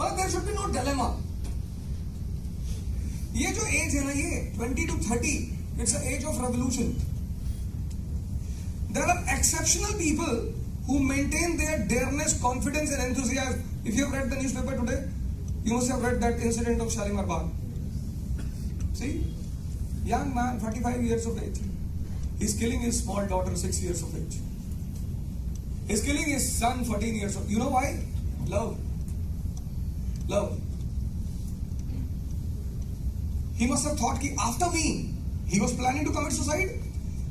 But there should be no dilemma. ये जो as है ना, ये 20 to 30, it's an age of revolution. There are exceptional people who maintain their dareness, confidence and enthusiasm. If you have read the newspaper today, you must have read that incident of Shalimar Bagh. See, young man, 45 years of age, he's killing his small daughter, 6 years of age. He's killing his son, 14 years old. You know why? Love. Love. He must have thought that after me, he was planning to commit suicide.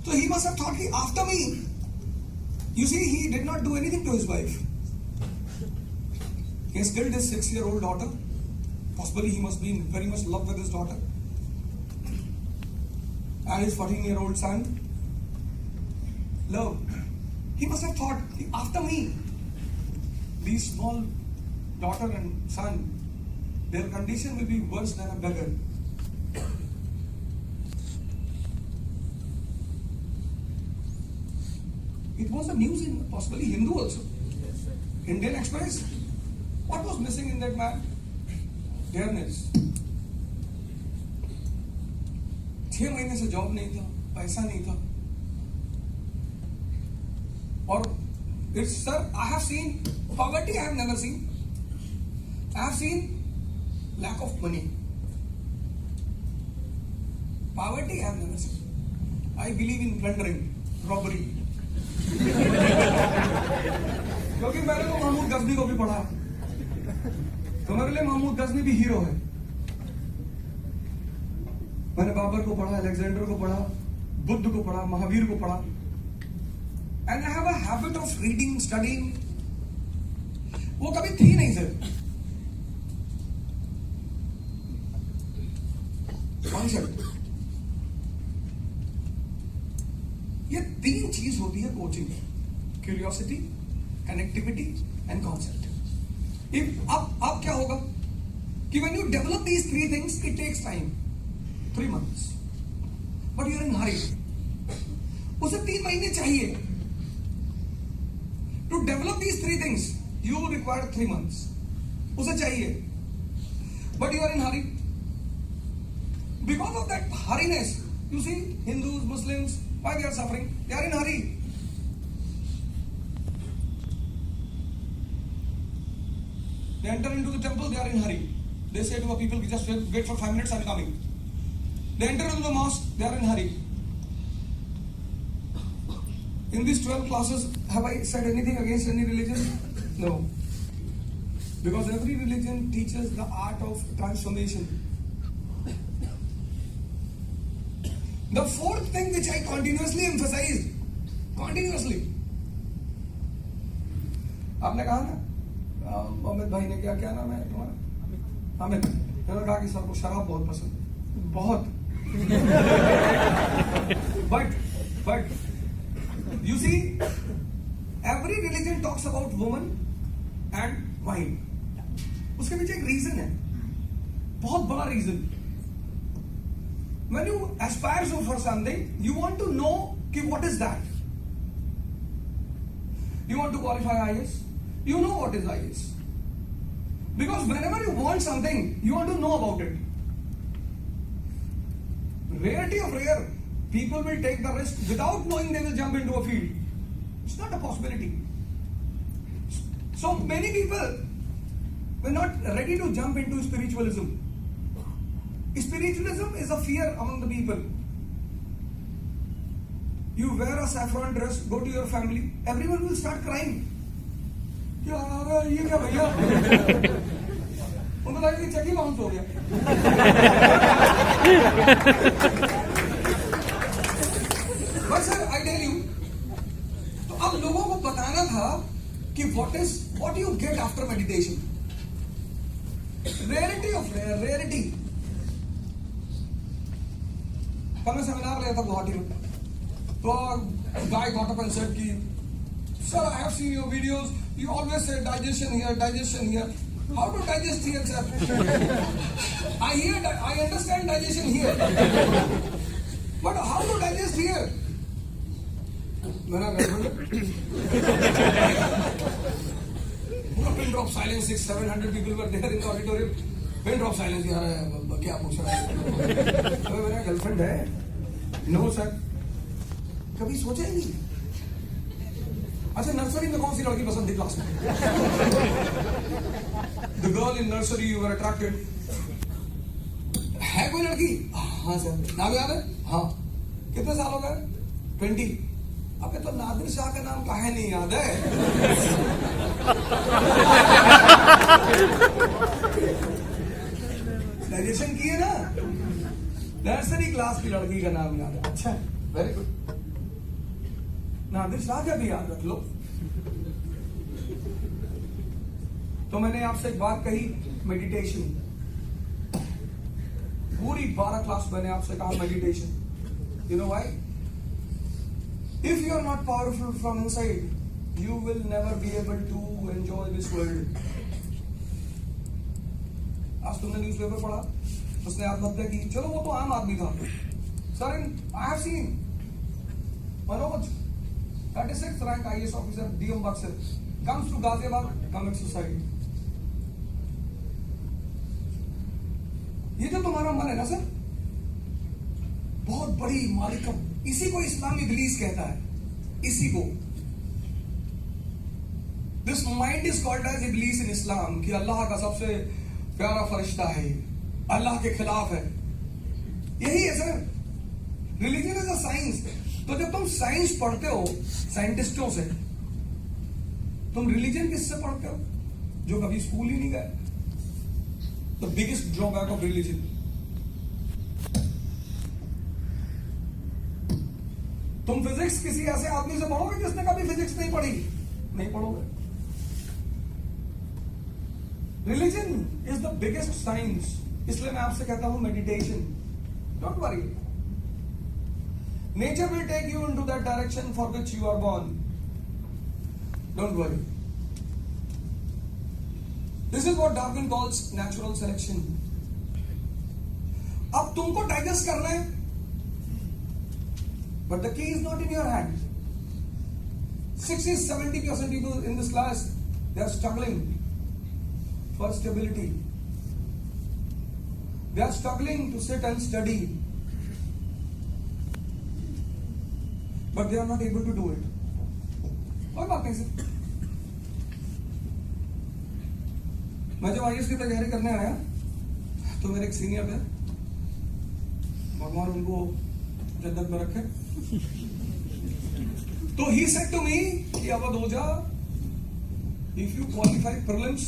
So he must have thought that after me. You see, he did not do anything to his wife. He has killed his 6-year-old daughter. Possibly he must be in very much love with his daughter. And his 14-year-old son. Love. He must have thought, after me, these small daughter and son, their condition will be worse than a beggar. It was the news in possibly Hindu also. Yes, sir. Indian Express. What was missing in that man? Dareness. 6 महीने से job नहीं था, पैसा नहीं था. और it's, sir, I have seen poverty. I have never seen. I have seen lack of money. Poverty I have never seen. I believe in plundering, robbery. क्योंकि मैंने तो महमूद गजनी को भी पढ़ा, तो मेरे लिए महमूद गजनी भी हीरो है. मैंने बाबर को पढ़ा, अलेक्जेंडर को पढ़ा, बुद्ध को पढ़ा, महावीर को पढ़ा. And I have a habit of reading, studying. वो कभी थी नहीं सर. कॉन्सेप्ट. ये 3 चीज होती है कोचिंग में: क्यूरियोसिटी, कनेक्टिविटी एंड कॉन्सेप्ट. अब क्या होगा कि when you develop these 3 things, it takes time, 3 months, but you are in hurry. उसे 3 महीने चाहिए. To develop these 3 things, you require 3 months. उसे चाहिए, but you are in hurry. Because of that hurriness, you see, Hindus, Muslims, why they are suffering? They are in hurry. They enter into the temple, they are in hurry. They say to the people, just wait for 5 minutes, I'm coming. They enter into the mosque, they are in hurry. In these 12 classes, have I said anything against any religion? No. Because every religion teaches the art of transformation. The 4th thing which I continuously emphasize, continuously. आपने कहा ना, अमित भाई ने क्या नाम है तुम्हारा? अमित. मैंने कहा कि सर को शराब बहुत पसंद है, बहुत. But you see, every religion talks about woman and wine. उसके पीछे एक रीजन है, बहुत बड़ा reason. When you aspire for something, you want to know what is that. You want to qualify IAS, you know what is IAS. Because whenever you want something, you want to know about it. Rarity of rare, people will take the risk without knowing they will jump into a field. It's not a possibility. So many people were not ready to jump into spiritualism. Spiritualism is a fear among the people. You wear a saffron dress, go to your family, everyone will start crying. यार ये क्या भैया? उनको लगा कि check ही bounce हो गया. But sir, I tell you, तो अब लोगों को बताना था कि what you get after meditation. Rarity of rare, rarity. कल मैं सेमिनार लिया था गुवाहाटी में, तो guy got up and said कि sir, I have seen your videos, you always say digestion here. How to digest here, sir? I understand digestion here, but how to digest here? मैंने पूरा pin drop silence. 600-700 people were there in the auditorium. Pin drop silence. यार क्या पूछ रहा है? अबे मेरा girlfriend है. No sir. कभी सोचा ही नहीं. अच्छा नर्सरी में कौन सी लड़की पसंद थी क्लास में? The girl in nursery you were attracted. है कोई लड़की? हाँ सर. नाम याद है? हाँ. कितने साल हो गए? 20. अबे तो नादिर शाह का नाम काहे नहीं याद है? ग्रेजुएशन की है ना? नर्सरी क्लास की लड़की का नाम याद है. अच्छा वेरी गुड. नादिर शाह का भी याद रख लो. तो मैंने आपसे एक बात कही, मेडिटेशन. पूरी 12 क्लास मैंने आपसे कहा meditation. You know why? If you are not powerful from inside, you will never be able to enjoy this world. आज तुमने न्यूज़पेपर पढ़ा, उसने आत्महत्या की. चलो वो तो आम आदमी था. Sir, I have seen Manoj, 36th rank IAS officer, DM Buxer, comes to Ghaziabad, commits suicide. ये जो तुम्हारा मन है ना सर, बहुत बड़ी मालिक का, इसी को इस्लामी इब्लीस कहता है. इसी को this mind is called as Iblis in Islam, कि अल्लाह का सबसे प्यारा फरिश्ता है, अल्लाह के खिलाफ है. यही है sir. Religion is a science. तो जब तुम साइंस पढ़ते हो साइंटिस्टों से, तुम रिलीजन किससे पढ़ते हो? जो कभी स्कूल ही नहीं गए. The biggest drawback of religion. तुम फिजिक्स किसी ऐसे आदमी से पढ़ोगे जिसने कभी फिजिक्स नहीं पढ़ी? नहीं पढ़ोगे. Religion is the biggest science. इसलिए मैं आपसे कहता हूं meditation. Don't worry. Nature will take you into that direction for which you are born. Don't worry. This is what Darwin calls natural selection. अब तुमको डाइजेस्ट करना है, but the key is not in your hand. 60-70% people in this class, they are struggling for stability. They are struggling to sit and study, but they are not able to do it. कोई बात नहीं sir. मैं जब IAS की तैयारी करने आया तो मेरे एक सीनियर थे, भगवान उनको जन्नत में रखे. तो he said to me कि अवध ओझा, if you qualify prelims,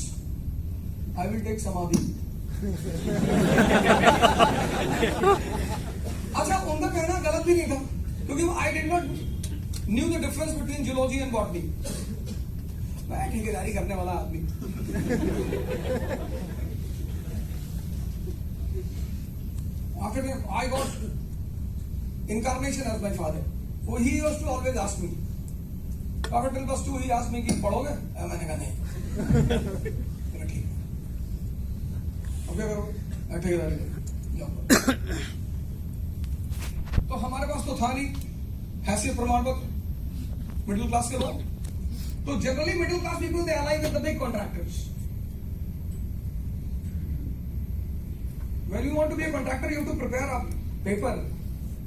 I will take समाधि. अच्छा उनका कहना गलत भी नहीं था, क्योंकि I did not knew the difference between zoology and botany. मैं ठेकेदारी करने वाला आदमी. After that, I got incarnation as my father. So he used to always ask me. After till +2 he asked me कि पढ़ोगे? मैंने कहा नहीं. ठीक. अब क्या करोगे? ठेकेदारी. तो हमारे पास तो था नहीं हैसियत प्रमाण पत्र. मिडिल क्लास के लोग. तो generally middle class people they align with the big contractors. When you want to be a contractor, you have to prepare a paper.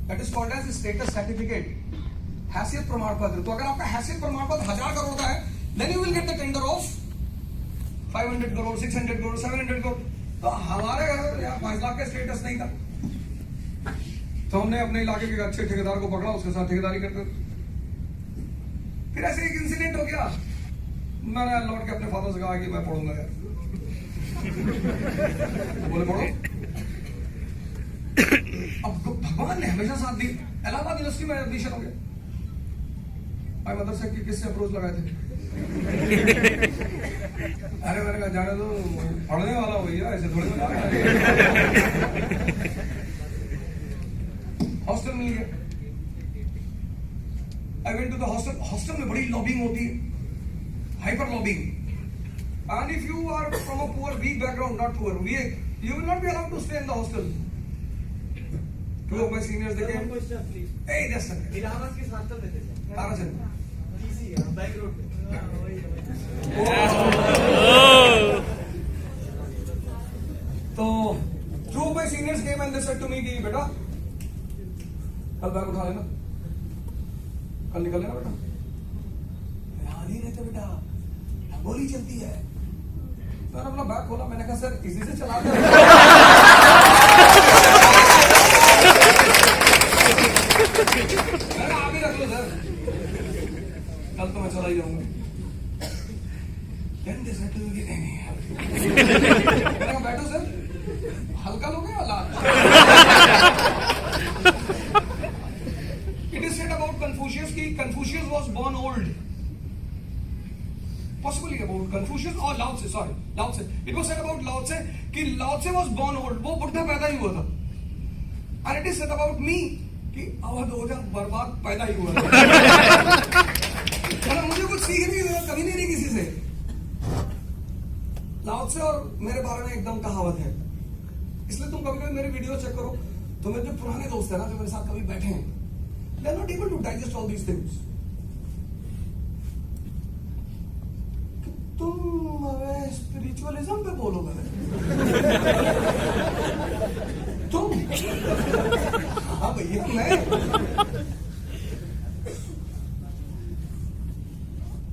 That is called as status certificate. हैसियत प्रमाण पत्र. तो अगर आपका हैसियत प्रमाण पत्र 1000 करोड़ का है, then you will get the tender of 500 crore, 600 crore, 700 crore. तो हमारे घर यहाँ 5 लाख का स्टेटस नहीं था. तो हमने अपने इलाके के अच्छे ठेकेदार को पकड़ा, उसके साथ ठेकेदारी करते. फिर ऐसे एक इंसिडेंट हो गया. मैंने लौट के अपने फादर से कहा कि मैं पढ़ूंगा यार. बोले पढ़ो. अब भगवान ने हमेशा साथ दी. इलाहाबाद यूनिवर्सिटी में एडमिशन हो गया. भाई मदरसे की किससे अप्रोच लगाए थे? अरे मैंने कहा जाने दो, पढ़ने वाला हो भैया, ऐसे थोड़ी ना. हॉस्टल मिल गया. I went to the hostel. Hostel में बड़ी लॉबिंग होती है, hyper lobbying. And if you are from a poor weak background, not poor, weak, you will not be allowed to stay in the hostel. Two of my seniors, they came. Hey, yes sir. Allahabad किस hostel में थे? Tarachand. Back road पे. बेटा कल bag उठा लेना, कल निकल लेना बेटा। ध्यान ही रहते बेटा, गोली चलती है। मैंने अपना बैग खोला, मैंने कहा सर इसी से चला दे। मैंने आप ही रख लो सर, कल तो मैं चला ही जाऊंगा। मैंने कहा बैठो सर, हल्का लोगे या लाल? It is said about Confucius कि Confucius was born old. Possibly about Confucius or Lao Tse, sorry, Lao Tse. It was said about Lao Tse कि Lao Tse was born old. वो बुढ़ा पैदा ही हुआ था. And it is said about me कि अवध ओझा बर्बाद पैदा ही हुआ था. मतलब मुझे कुछ सीख नहीं हुआ, कभी नहीं किसी से. लाओ त्से और मेरे बारे में एकदम कहावत है. इसलिए तुम कभी कभी मेरे वीडियो चेक करो तो मेरे जो पुराने दोस्त है ना, जो मेरे साथ कभी बैठे हैं, they are not able to digest all these things. तुम स्पिरिचुअलिज्म पे बोलोगे तुम? हाँ भैया मैं,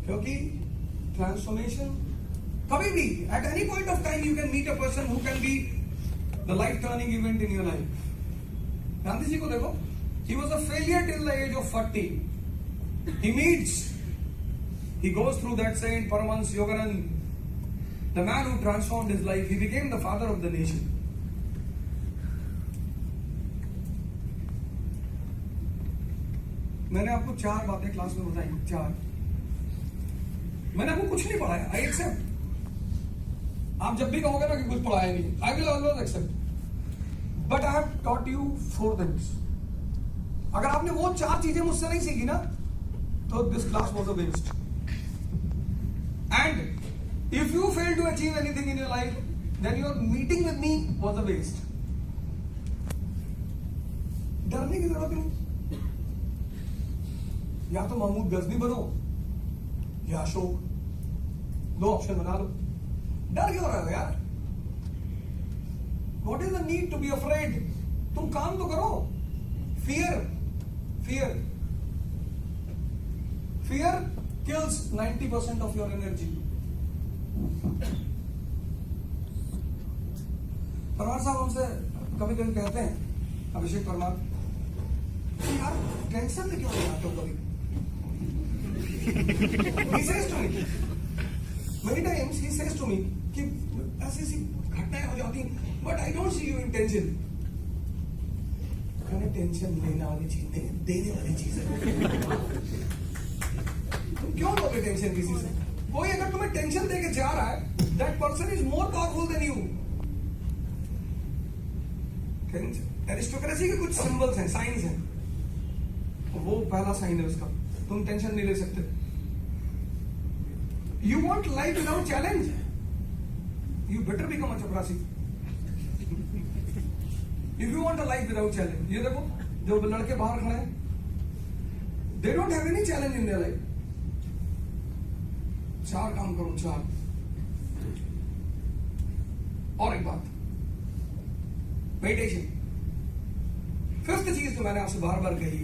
क्योंकि ट्रांसफॉर्मेशन कभी भी at any point of time you can meet a person who can be the life turning event in your life. Gandhi ji को देखो, he was a failure till the age of 40. He meets, he goes through that saint Paramahansa Yogananda, the man who transformed his life. He became the father of the nation. मैंने आपको 4 बातें class में बताई, 4. मैंने आपको कुछ नहीं पढ़ाया, आई एक्सेप्ट. आप जब भी कहोगे ना कि कुछ पढ़ाया नहीं, I will always accept, but I have taught you 4 things. अगर आपने वो 4 चीजें मुझसे नहीं सीखी ना, तो this class was a waste. And if you fail to achieve anything in your life, then your meeting with me was a waste. डरने की जरूरत नहीं. या तो महमूद गजनी बनो या अशोक, 2 ऑप्शन बना लो. डर क्यों रहे हो यार? What is the need to be afraid? तुम काम तो करो. Fear kills 90% of your energy. Parmar साहब हमसे कभी कभी कहते हैं, अभिषेक परमार, यार टेंशन में क्यों नहीं आते हो कभी? He says to me, many times he says to me कि ऐसी ऐसी घटनाएं हो जाती हैं, but I don't see you in tension. मैंने टेंशन लेने वाली चीज नहीं, देने वाली चीज है. तुम क्यों लोगे टेंशन किसी से? कोई अगर तुम्हें टेंशन देके जा रहा है, that person is more powerful than you. Aristocracy के कुछ सिंबल्स हैं, साइंस हैं. वो पहला साइन है उसका. तुम टेंशन नहीं ले सकते. You want life without challenge? You better become a chaprasi. If you want a life without challenge, ये देखो जो लड़के बाहर खड़े हैं, they don't have any challenge in their life. 4 काम करो, 4. और एक बात, मेडिटेशन. 5th चीज तो मैंने आपसे बार बार कही,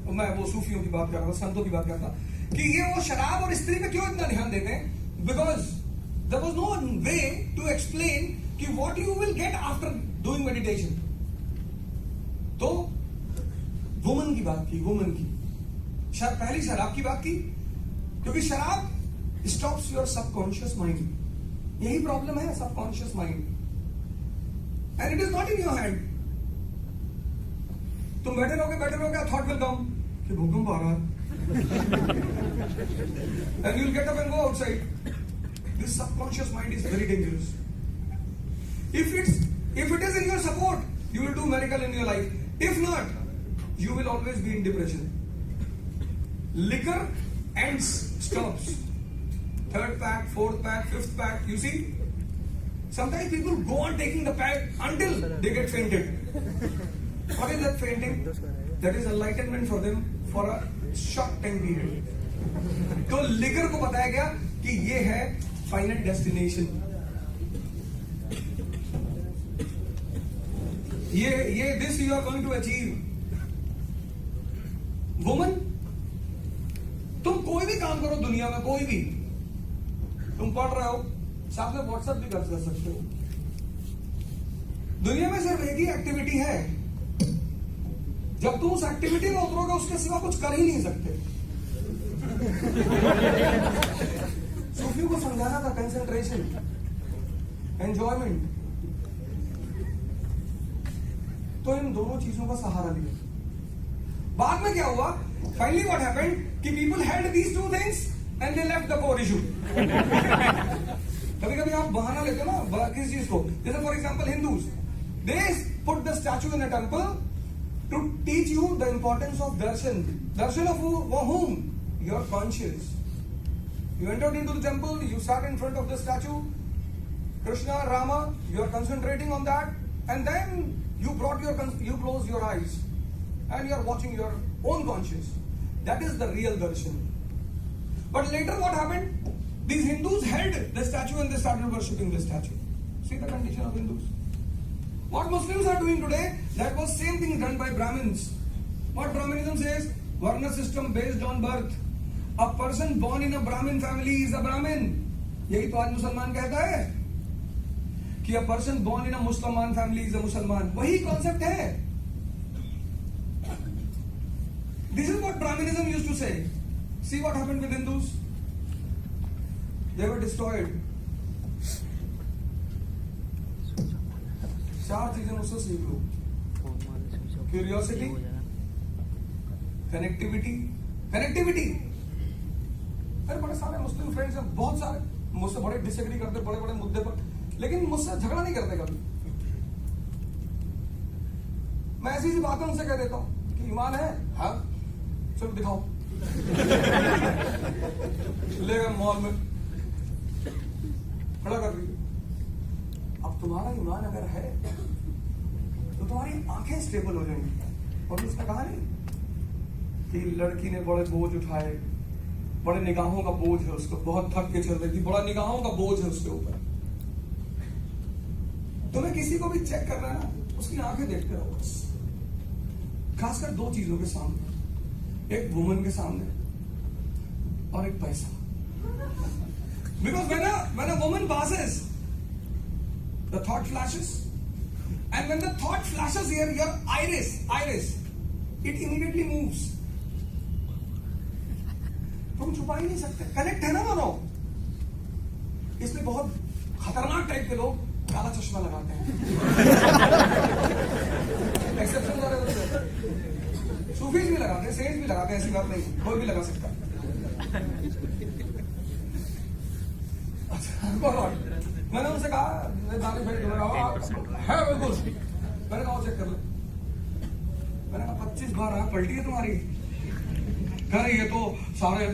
और मैं वो सूफियों की बात कर रहा था, संतों की बात करता कि ये वो शराब और स्त्री पे क्यों इतना ध्यान देते हैं? Because there was no way to explain कि what you will get after doing meditation. तो वुमन की बात की, वुमन की पहली शराब की बात की, क्योंकि शराब स्टॉप्स योर सबकॉन्शियस माइंड. यही प्रॉब्लम है, subconscious mind. And it is not in your hand. तुम बैठे रहोगे, थॉट विल कम कि भूकंप आ रहा है. And you'll get up and go outside. This subconscious mind is very dangerous. If it is in your support, you will do miracle in your life. If not, you will always be in depression. Liquor ends, stops. 3rd pack, 4th pack, 5th pack. You see, sometimes people go on taking the pack until they get fainted. What is that fainting? That is enlightenment for them for a short time period. तो लिकर को बताया गया कि ये है final destination. ये this you are going to achieve. Woman, तुम कोई भी काम करो दुनिया में, कोई भी, तुम पढ़ रहे हो, साथ में व्हाट्सएप भी कर सकते हो। दुनिया में सिर्फ एक ही एक्टिविटी है, जब तुम उस एक्टिविटी में उतरोगे उसके सिवा कुछ कर ही नहीं सकते। सूफियों को समझाना था कंसंट्रेशन, एंजॉयमेंट, तो इन दोनों चीजों का सहारा लिया। बाद में क्या हुआ? फाइनली व्हाट हैपेंड कि people had these two things and they left the core issue. कभी कभी आप बहाना लेते हो ना किसी चीज को, जैसे for example Hindus, they put the statue in a temple to teach you the importance of darshan. Darshan of whom? Your conscience. You entered into the temple, you sat in front of the statue, Krishna, Rama, you are concentrating on that, and then you close your eyes and you are watching your own conscience. That is the real darshan. But later what happened? These Hindus held the statue and they started worshipping the statue. See the condition of Hindus. What Muslims are doing today, that was same thing done by Brahmins. What Brahmanism says? Varna system based on birth. A person born in a Brahmin family is a Brahmin. यही तो आज मुसलमान कहता है कि a person born in a Musliman family is a Musliman. वही concept है। This is what Brahminism used to say. See what happened with Hindus? They were destroyed. चार चीजें मुझसे सीख लो। Curiosity, connectivity. अरे बड़े सारे मुस्लिम फ्रेंड्स हैं, बहुत सारे, मुझसे बड़े डिसएग्री करते बड़े बड़े मुद्दे पर, लेकिन मुझसे झगड़ा नहीं करते कभी। मैं ऐसी बातें उनसे कह देता हूं कि ईमान है, हाँ चलो दिखाओ। ले गए मॉल में, खड़ा कर रही। अब तुम्हारा ईमान अगर है तो तुम्हारी आंखें स्टेबल हो जाएंगी। और उसने कहा नहीं कि लड़की ने बड़े बोझ उठाए, बड़े निगाहों का बोझ है उसको, बहुत थक के चल रही थी, बड़ा निगाहों का बोझ है उसके ऊपर। तुम्हें किसी को भी चेक करना है ना, उसकी आंखें देखते रहो बस। खासकर दो चीजों के सामने, एक वुमन के सामने और एक पैसा। Because when a woman passes, the thought flashes, and when the thought flashes here, your iris, it immediately moves. तुम छुपा ही नहीं सकते, कनेक्ट है ना दोनों। इसलिए बहुत खतरनाक टाइप के लोग काला चश्मा लगाते हैं। एक्सेप्शन सूफीज भी लगाते हैं, सेंट्स भी लगाते हैं, ऐसी बात नहीं, कोई भी लगा सकता है। मैंने उनसे कहा है बिल्कुल, मैंने कहा चेक कर लो। मैंने कहा 25 बार आंख पलटी है तुम्हारी। कह रही है तो सारे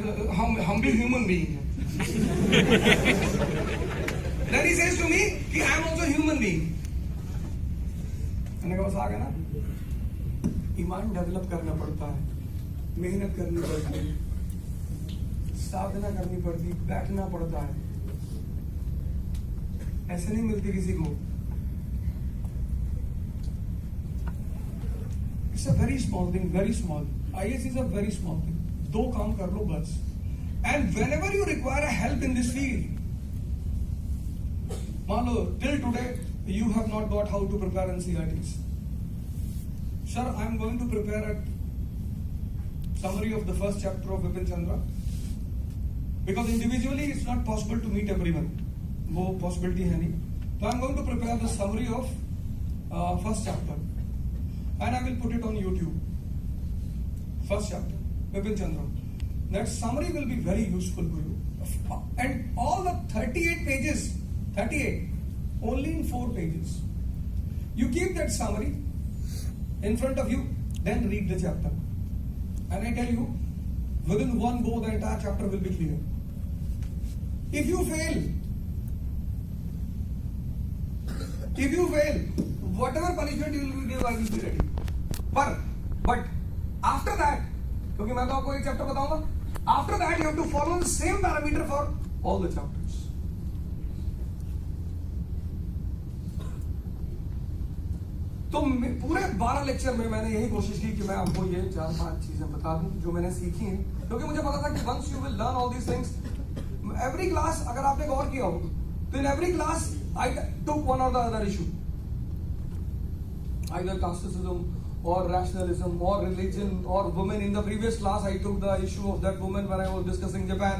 हम भी ह्यूमन बीइंग हैं। Then he says to me कि I am also human being. मैंने कहा बस आ गया ना। ईमान डेवलप करना पड़ता है, मेहनत करनी पड़ती है, साधना करनी पड़ती, बैठना पड़ता है, ऐसे नहीं मिलती किसी को। It's a very small thing, very small. IAS is a very small thing. 2 काम कर लो बस। And whenever you require a help in this field, मान लो till today you have not got how to prepare NCERTs. Sir, I am going to prepare a summary of the first chapter of Vipin Chandra because individually it's not possible to meet everyone. वो possibility है नहीं। तो I am going to prepare the summary of first chapter and I will put it on YouTube. First chapter, Vipin Chandra. That summary will be very useful for you. And all the 38 pages, 38, only in 4 pages. You keep that summary in front of you, then read the chapter. And I tell you, within one go, the entire chapter will be clear. If you fail, whatever punishment you will give, I will be ready. But after that, क्योंकि मैं तो आपको एक chapter बताऊंगा, after that you have to follow the same parameter for all the chapters. तो पूरे 12 lecture में मैंने यही कोशिश की कि मैं आपको ये 4-5 चीजें बता दूं जो मैंने सीखी हैं, क्योंकि मुझे पता था कि once you will learn all these things, every class, अगर आपने गौर किया हो तो in every class I took one और the other issue, either casteism or rationalism or religion or women. In the previous class I took the issue of that woman when I was discussing Japan.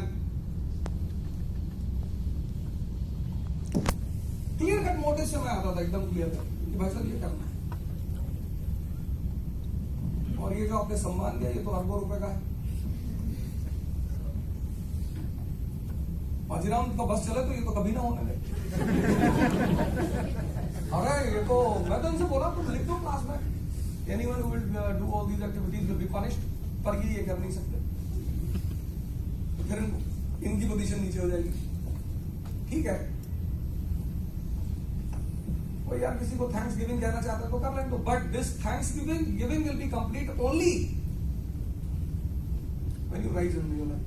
Clear cut motive से मैं आता था, एकदम clear था कि भाई साहब ये करना है, और ये जो आपने सम्मान दिया ये तो अरबों रुपए का है। बाजीराम का बस चले तो ये तो कभी ना होने लगे। अरे ये तो मैं तो इनसे बोला तुम लिख दो क्लास में, anyone who will do all these activities will be punished, पर ये कर नहीं सकते, फिर इनकी पोजीशन नीचे हो जाएगी। ठीक है, कोई यार किसी को थैंक्स गिविंग कहना चाहता है तो कर लें, तो but this thanks giving will be complete only when you rise in your life.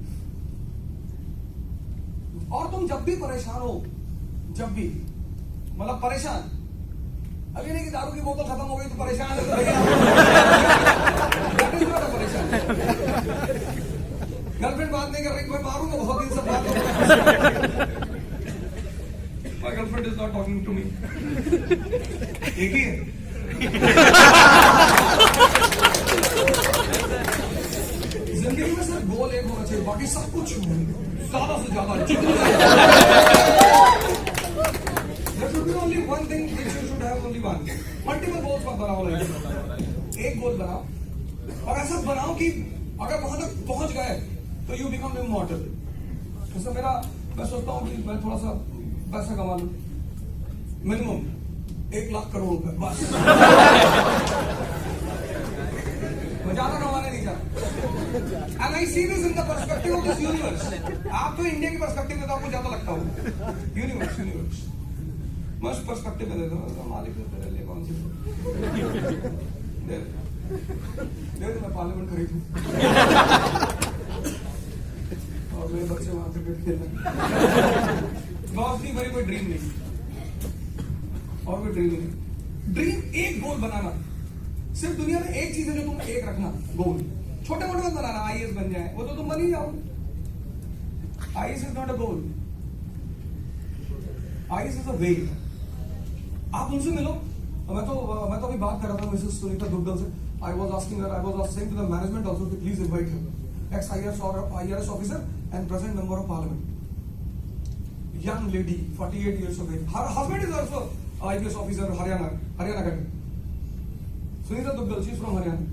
और तुम जब भी परेशान हो, जब भी मतलब परेशान, अभी नहीं कि दारू की बोतल खत्म हो गई तो परेशान है, तो परेशान गर्लफ्रेंड बात नहीं कर रही, मैं मारूंगा बहुत दिन से बात। My girlfriend is not talking to me. एक ही है। जिंदगी में सिर्फ गोल एक होना चाहिए, बाकी सब कुछ ज्यादा से ज्यादा। There should be only one thing which you should have only one. Multiple goals मत बनाओ लाइफ में। एक गोल बनाओ और ऐसा बनाओ कि अगर वहां तक पहुंच गए तो you become immortal. जैसे मैं सोचता हूँ कि मैं थोड़ा सा पैसा कमा लूं, मिनिमम 1 लाख करोड़ रुपए बस। मैं ज्यादा कमाने नहीं चाहता। And I see this in the perspective of this universe. आप तो इंडिया की पर्सपेक्टिव में तो आपको ज्यादा लगता होगा, यूनिवर्स मैं उस पर्सपेक्टिव में देता हूँ, मालिक ने तेरे लिए कौन सी दे मैं पार्लियामेंट खरीदूं और मेरे बच्चे वहां क्रिकेट खेलना। बॉस नहीं, मेरी कोई ड्रीम नहीं, और कोई ड्रीम नहीं। ड्रीम एक गोल बनाना, सिर्फ दुनिया में एक चीज है जो तुम एक रखना गोल, छोटे मोटे मत बनाना। आईएएस बन जाए वो तो तुम बन ही जाओ। IAS is not a goal, IAS is a way. आप उनसे मिलो, मैं तो अभी बात कर रहा था मिसेस सुनीता दुग्गल से। I was saying to the management also कि please invite him, ex IAS officer and present member of parliament, young lady, 48 years of age. Her husband is also IPS officer, Haryana Cadet. Sunita Duggal, she is from Haryana.